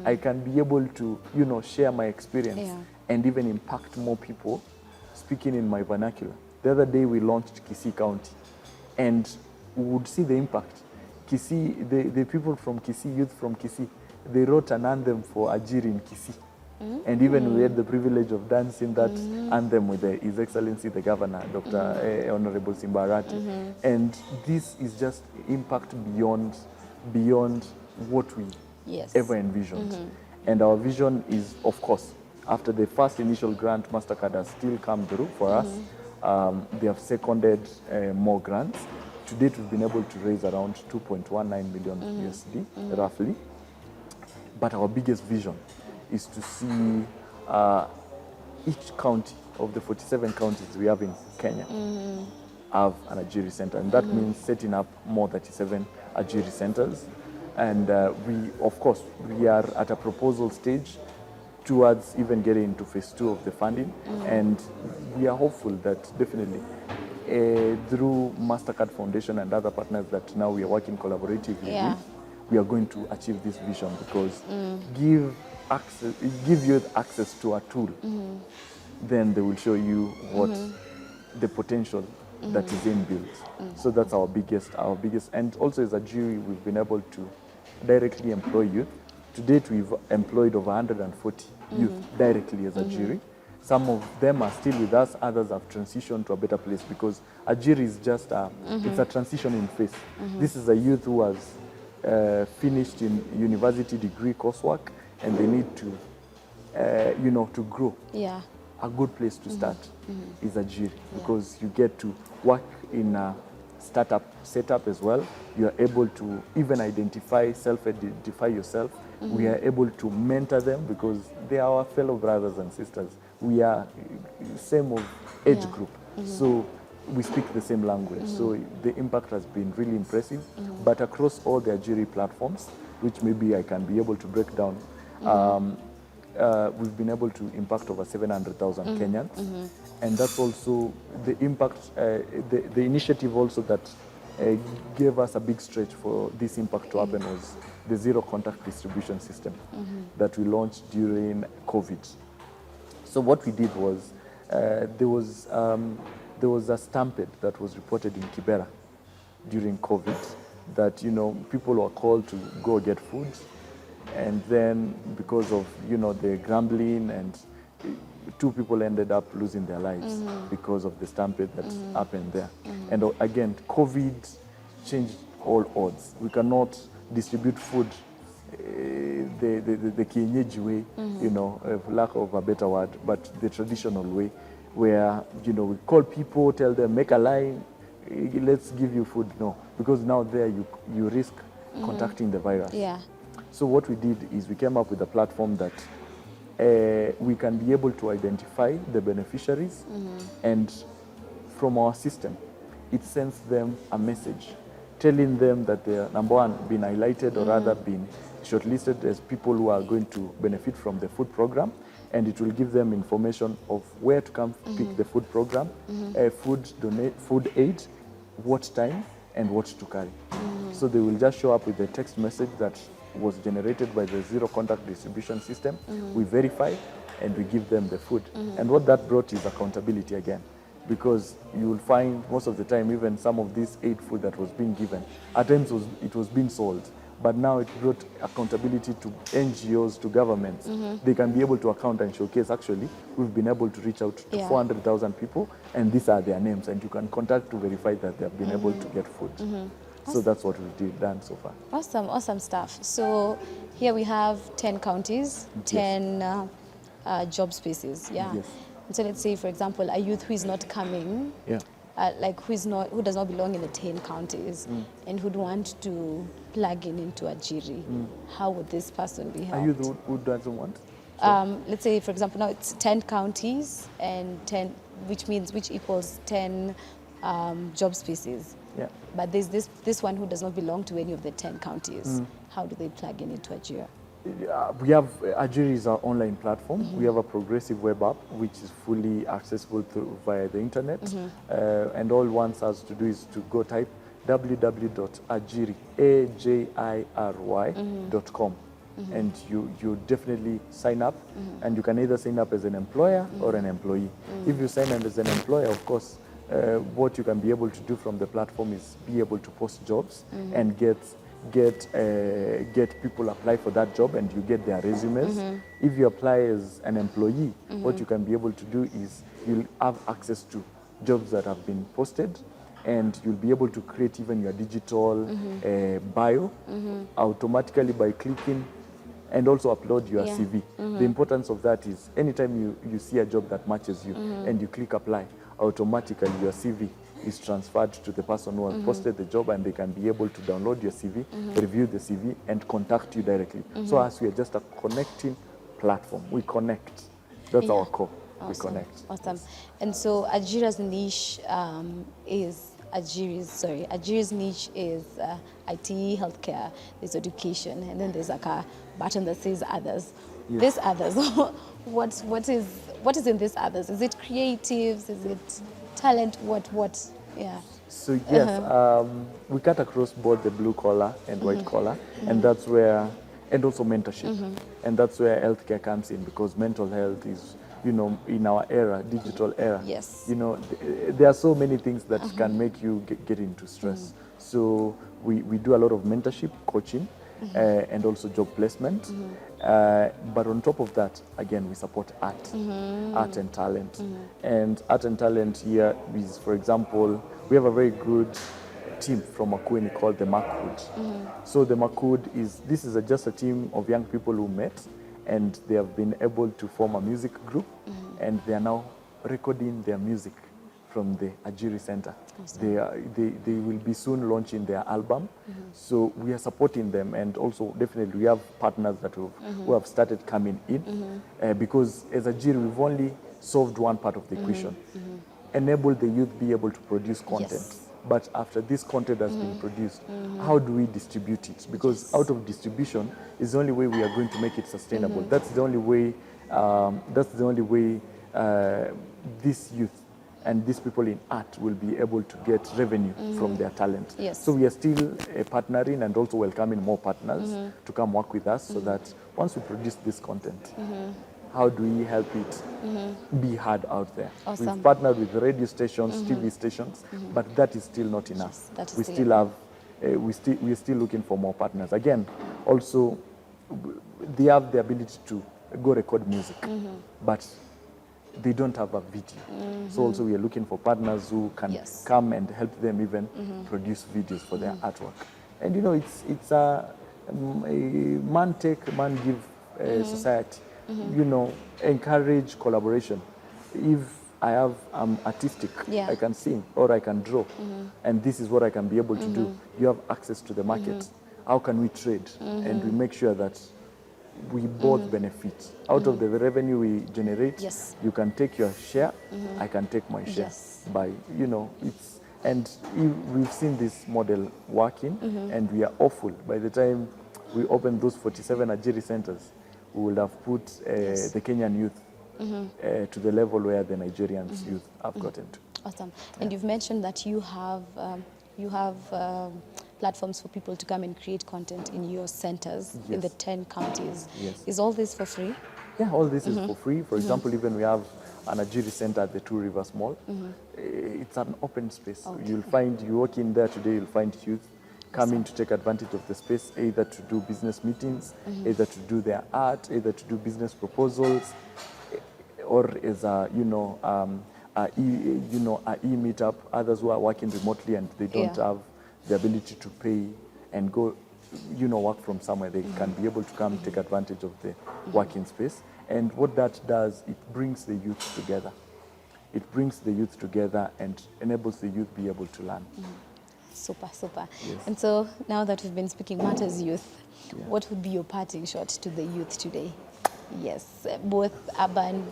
I can be able to, share my experience and even impact more people speaking in my vernacular. The other day, we launched Kisii County, and we would see the impact. Kisii, the people from Kisii, youth from Kisii, they wrote an anthem for Ajiry in Kisii. And even we had the privilege of dancing that anthem with His Excellency the Governor, Dr. Honorable Simbarati. And this is just impact beyond what we ever envisioned. And our vision is, of course, after the first initial grant, MasterCard has still come through for us. They have seconded more grants. To date, we've been able to raise around 2.19 million USD, roughly. But our biggest vision is to see each county of the 47 counties we have in Kenya have an Ajiry center. And that means setting up more 37 Ajiry centers. And we are at a proposal stage towards even getting into phase 2 of the funding. And we are hopeful that definitely through MasterCard Foundation and other partners that now we are working collaboratively with, we are going to achieve this vision because give youth access to a tool, then they will show you what the potential that is inbuilt. So that's our biggest, and also as Ajiry, we've been able to directly employ youth. To date, we've employed over 140 youth directly as Ajiry. Some of them are still with us, others have transitioned to a better place because Ajiry is just it's a transitioning phase. This is a youth who has finished in university degree coursework and they need to, to grow. A good place to start is Ajiry because you get to work in a startup setup as well. You are able to even self-identify yourself. We are able to mentor them because they are our fellow brothers and sisters. We are same of age group. So we speak the same language. So the impact has been really impressive. But across all the Ajiry platforms, which maybe I can be able to break down, we've been able to impact over 700,000 Kenyans. And that's also the impact, the initiative also that gave us a big stretch for this impact to happen was the zero contact distribution system that we launched during COVID. So what we did was, there was a stampede that was reported in Kibera during COVID that, people were called to go get food. And then because of, the grumbling and 2 people ended up losing their lives because of the stampede that happened there. And again, COVID changed all odds. We cannot distribute food the kienyeji way, lack of a better word, but the traditional way where, we call people, tell them, make a line, let's give you food. No, because now there you risk contacting the virus. So what we did is we came up with a platform that we can be able to identify the beneficiaries, and from our system, it sends them a message telling them that they are, number one, been highlighted or rather been shortlisted as people who are going to benefit from the food program, and it will give them information of where to come pick the food program, food aid, what time, and what to carry. So they will just show up with a text message that was generated by the zero contact distribution system. We verify and we give them the food. And what that brought is accountability again, because you will find most of the time even some of this aid food that was being given, at times it was being sold, but now it brought accountability to NGOs, to governments. They can be able to account and showcase, actually, we've been able to reach out to 400,000 people, and these are their names, and you can contact to verify that they've been able to get food. So that's what we've done so far. Awesome stuff. So here we have 10 counties, 10 job spaces. Yes. So let's say, for example, a youth who is not coming, who does not belong in the 10 counties, and who'd want to plug into Ajiry, how would this person be helped? A youth who doesn't want? Let's say, for example, now it's 10 counties and 10, which equals 10 job spaces. Yeah. But there's this one who does not belong to any of the 10 counties. How do they plug in into Ajira? We have Ajiry is our online platform. We have a progressive web app which is fully accessible via the internet. And all one has to do is to go type www.ajiry.com. And you definitely sign up, and you can either sign up as an employer or an employee. If you sign up as an employer, of course, what you can be able to do from the platform is be able to post jobs and get people apply for that job, and you get their resumes. If you apply as an employee, what you can be able to do is you'll have access to jobs that have been posted, and you'll be able to create even your digital bio automatically by clicking, and also upload your CV. The importance of that is anytime you see a job that matches you and you click apply, automatically your CV is transferred to the person who has posted the job, and they can be able to download your CV, review the CV, and contact you directly. So as we are just a connecting platform, we connect. That's our core. Awesome. We connect. Awesome. And so Ajira's niche is Ajira's niche is IT, healthcare, there's education, and then there's like a button that says others. Yes. This others, what is in this others? Is it creatives? Is it talent? What? Yeah. So yes, we cut across both the blue collar and white collar, and that's where, and also mentorship, and that's where healthcare comes in, because mental health is, in our era, digital era, Yes. There are so many things that can make you get into stress. So we do a lot of mentorship, coaching, and also job placement. But on top of that, again, we support art and talent. And art and talent here is, for example, we have a very good team from Makueni called the Makud. So the Makud is just a team of young people who met, and they have been able to form a music group, and they are now recording their music from the Ajiry Center. Awesome. They will be soon launching their album. So we are supporting them, and also definitely we have partners that who have started coming in, because as Ajiry we've only solved one part of the equation, enable the youth be able to produce content. Yes. But after this content has been produced, how do we distribute it? Because out of distribution is the only way we are going to make it sustainable. That's the only way. This youth and these people in art will be able to get revenue from their talent. Yes. So we are still partnering and also welcoming more partners to come work with us, so that once we produce this content, how do we help it be heard out there? Awesome. We've partnered with radio stations, TV stations, but that is still not enough. That is We still still have, we're still looking for more partners. Again, also, they have the ability to go record music, but they don't have a video. So also we are looking for partners who can come and help them even produce videos for their artwork. And it's a man take, man give society. Encourage collaboration. If I'm artistic, I can sing or I can draw, and this is what I can be able to do. You have access to the market. How can we trade? And we make sure that we both benefit. Out of the revenue we generate, you can take your share, I can take my share. By, we've seen this model working, and we are hopeful. By the time we open those 47 Ajiry centers, we will have put the Kenyan youth to the level where the Nigerians youth have gotten to. Awesome. And you've mentioned that you have platforms for people to come and create content in your centers in the 10 counties. Yes. Is all this for free? Yeah, all this is for free. For example, even we have an Ajiry center at the Two Rivers Mall. It's an open space. Okay. You walk in there today, you'll find youth coming to take advantage of the space, either to do business meetings, either to do their art, either to do business proposals, or as a e-meetup. Others who are working remotely and they don't have the ability to pay and go, work from somewhere. They can be able to come take advantage of the working space. And what that does, it brings the youth together. It brings the youth together and enables the youth be able to learn. Super, super. Yes. And so now that we've been speaking matters youth, what would be your parting shot to the youth today? Yes, both urban,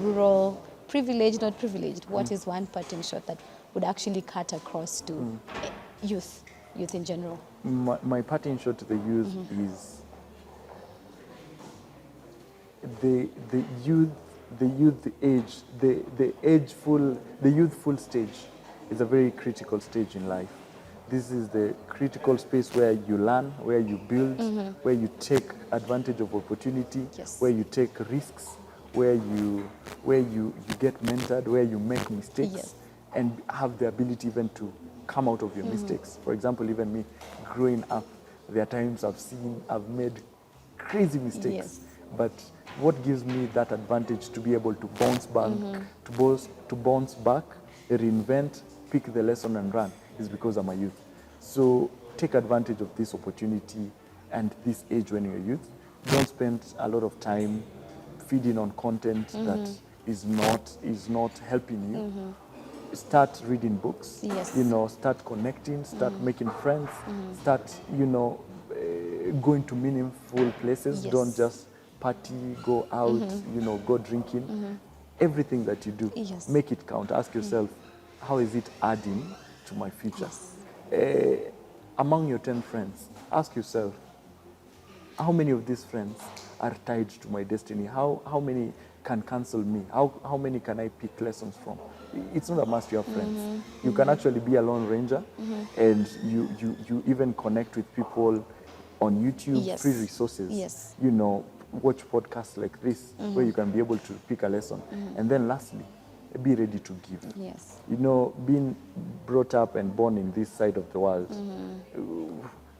rural, privileged, not privileged. What is one parting shot that would actually cut across to youth in general? My parting shot to the youth is the youth the youthful stage is a very critical stage in life. This is the critical space where you learn, where you build, where you take advantage of opportunity, Yes. where you take risks, where you get mentored, where you make mistakes, Yes. and have the ability even to come out of your mistakes. For example, even me growing up, there are times I've made crazy mistakes. Yes. But what gives me that advantage to be able to bounce back, to bounce back, reinvent, pick the lesson and run is because I'm a youth. So take advantage of this opportunity and this age when you're a youth. Don't spend a lot of time feeding on content that is not helping you. Start reading books. Yes. Start connecting, start making friends, start, going to meaningful places. Yes. Don't just party, go out, go drinking. Everything that you do, Yes. make it count. Ask yourself, how is it adding to my future? Among your 10 friends, ask yourself, how many of these friends are tied to my destiny? How many can cancel me? How many can I pick lessons from? It's not a must you have friends. You can actually be a lone ranger, and you even connect with people on YouTube, Yes. free resources. Yes. Watch podcasts like this where you can be able to pick a lesson. And then lastly, be ready to give. Yes. Being brought up and born in this side of the world,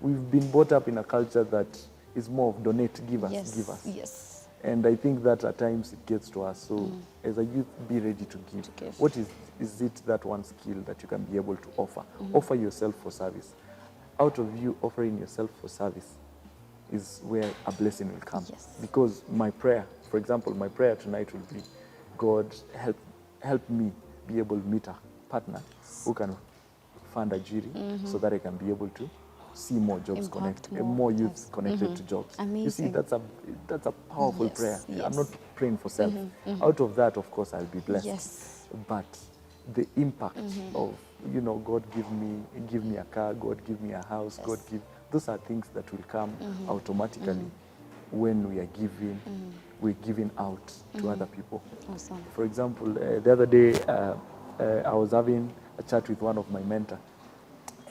we've been brought up in a culture that is more of donate, give us, Yes. give us. Yes. And I think that at times it gets to us. So as a youth, be ready to give. To give. What is it that one skill that you can be able to offer? Offer yourself for service. Out of you offering yourself for service is where a blessing will come. Yes. Because my prayer, for example, my prayer tonight will be, God, help me be able to meet a partner who can fund Ajiry so that I can be able to see more jobs Impact connected, more more youth lives. connected to jobs. You see, Amazing. that's a powerful Yes, prayer. yes. I'm not praying for self. Out of that, of course, I'll be blessed. Yes. But the impact of, God give me a car, God give me a house, God give, those are things that will come automatically when we are giving, we're giving out to other people. Awesome. For example, the other day, I was having a chat with one of my mentors,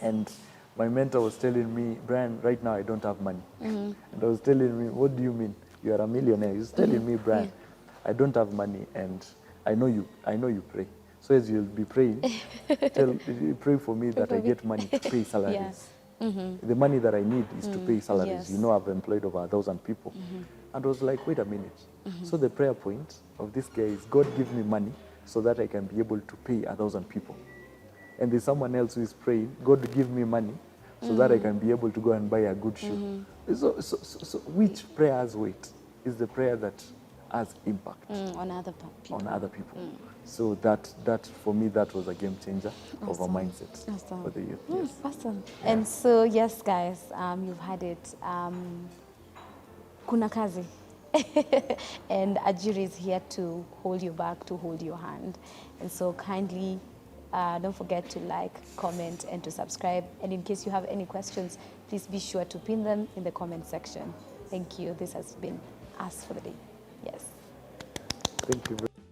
and my mentor was telling me, Brian, right now I don't have money. And I was telling me, what do you mean? You are a millionaire. He's telling me, Brian, I don't have money, and I know you pray. So as you'll be praying, pray for me that I get money to pay salaries. The money that I need is to pay salaries. Yes. I've employed over 1,000 people. And I was like, wait a minute. So the prayer point of this guy is, God give me money so that I can be able to pay 1,000 people. And there's someone else who is praying, God give me money so that I can be able to go and buy a good shoe. So which prayer has weight? Is the prayer that has impact On other people. on other people. So that for me, that was a game changer of a Awesome. mindset Awesome. for the youth. Yes. Awesome. And so, yes, guys, you've had it. Kuna kazi. And Ajira is here to hold you back, to hold your hand. And so kindly don't forget to like, comment, and to subscribe. And in case you have any questions, please be sure to pin them in the comment section. Thank you. This has been us for the day. Yes. Thank you very much.